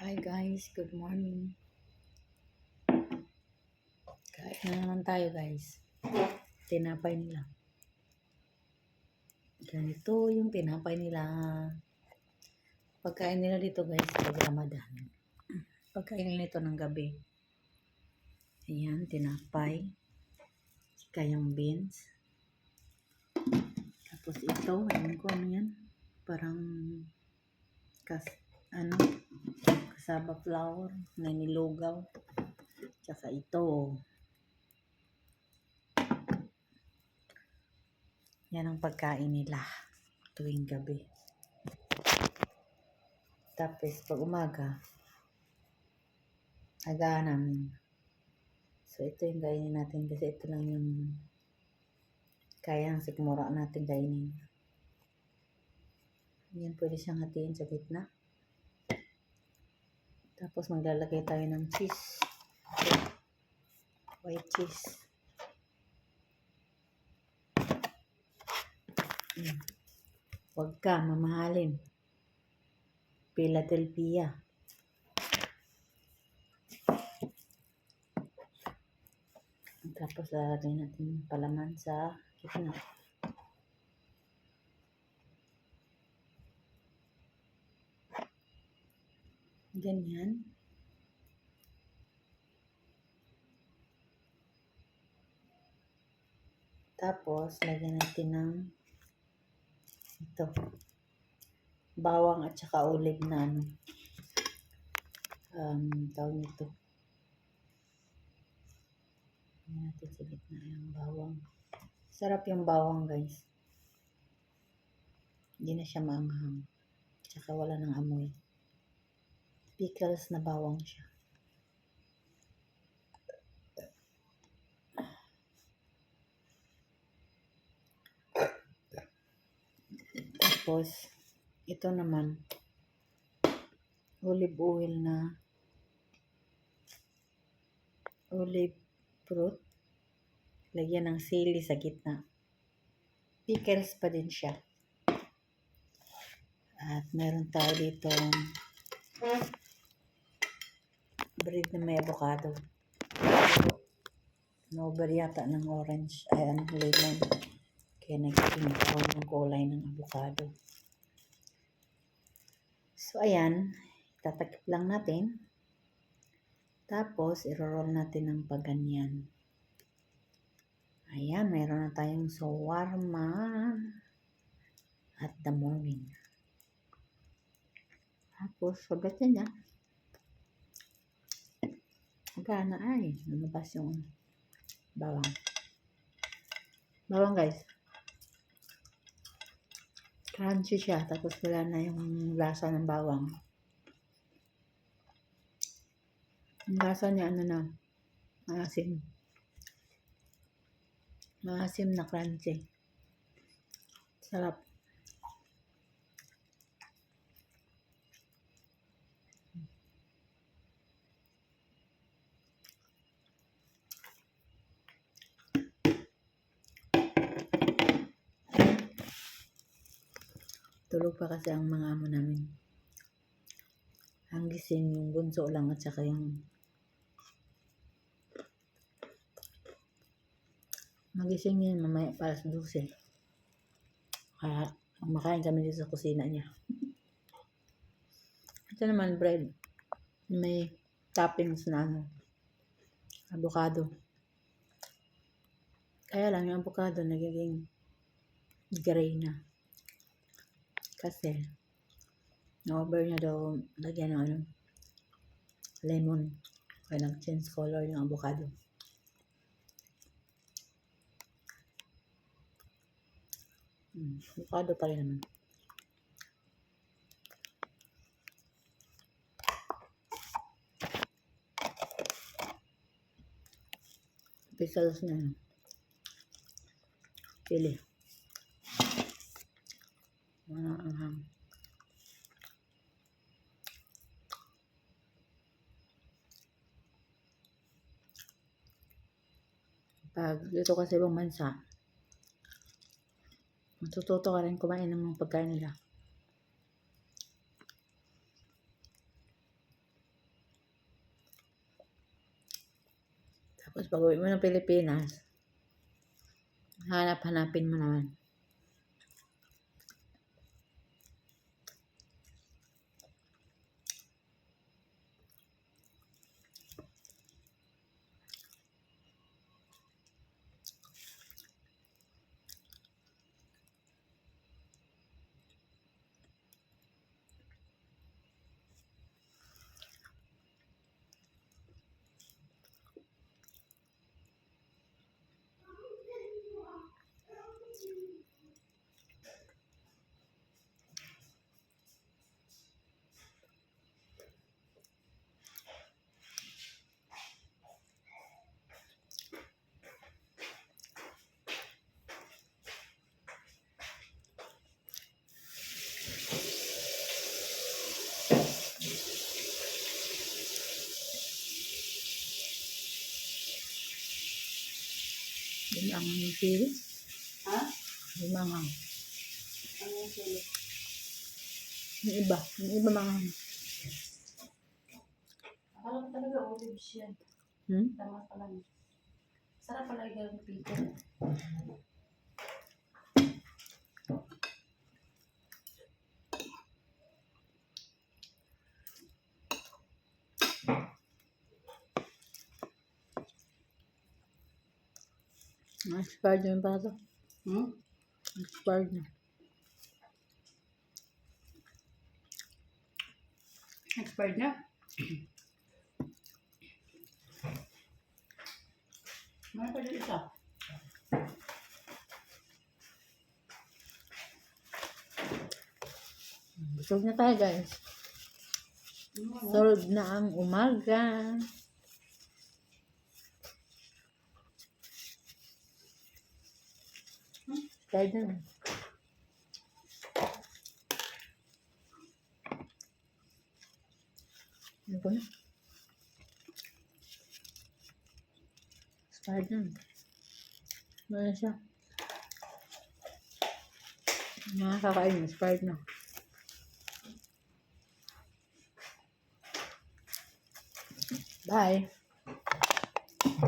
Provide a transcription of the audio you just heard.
Hi guys, good morning. Kain na naman tayo guys. Tinapay nila. Ganito yung tinapay nila. Pagkain nila dito guys, pag Ramadan. Pagkain nila ito ng gabi. Ayan, tinapay. Saka yung beans. Tapos ito, ayun ko ano yan. Parang kasaba flour na nilugaw. Tsaka ito. Yan ang pagkain nila tuwing gabi. Tapos pag umaga, agahan namin. So ito yung kainin natin kasi ito lang yung kaya ng sikmura natin kainin. Yan, pwede siyang hatiin sa gitna. Tapos maglalagay tayo ng cheese. White cheese. Huwag ka mamahalin. Philadelphia. Tapos lalagay natin palaman sa gitna. Ganyan. Tapos lagyan natin ng ito. Bawang at saka olive na tawag nito. Lagyan natin sa gitna yung bawang. Sarap yung bawang guys. Hindi na siya maanghang. Tsaka wala ng amoy. Pickles na bawang siya. Tapos, ito naman, olive oil na olive fruit. Lagyan ng sili sa gitna. Pickles pa din siya. At meron tayo dito bread na may avocado. No-over yata ng orange, lemon. Kaya nagiging brown yung kulay ng avocado. So, ayan. Tatakip lang natin. Tapos, iro-roll natin ng pagganyan. Ayan, meron na tayong shawarma at the morning. Tapos, sabatin niya. Magana ay, lumabas yung bawang. Bawang guys. Crunchy siya, tapos wala na yung lasa ng bawang. Yung lasa niya maasim. Maasim na crunchy. Sarap. Tulog pa kasi ang mga amo namin. Ang gising yung bunso lang at saka yung magising yun mamaya para sa 12. Kaya makain kami dito sa kusina niya. Ito naman bread. May toppings na avocado. Kaya lang yung avocado nagiging gray na. Kasi na-over niya daw lagyan ng lemon. Kaya nag-change color yung avocado. Avocado pa rin naman. Pickles na chili. Pag dito kasi ibang bansa, matututo ka rin kumain ng mga pagkain nila. Tapos pag uwi mo ng Pilipinas, hanap-hanapin mo naman. Limang sili. Ha? Limang. Ano yung sili? Yung iba mga. Akala ko talaga olives yan. Tama pala niya. Sarap pala yung pito. Expired na yung pala to. Expired na. Expired na? Meron pa din isa. Busog na tayo guys. Solve na ang umaga. Expired na. Ano ko na? Expired na. Ano na siya? Mga kakain, expired na. Bye.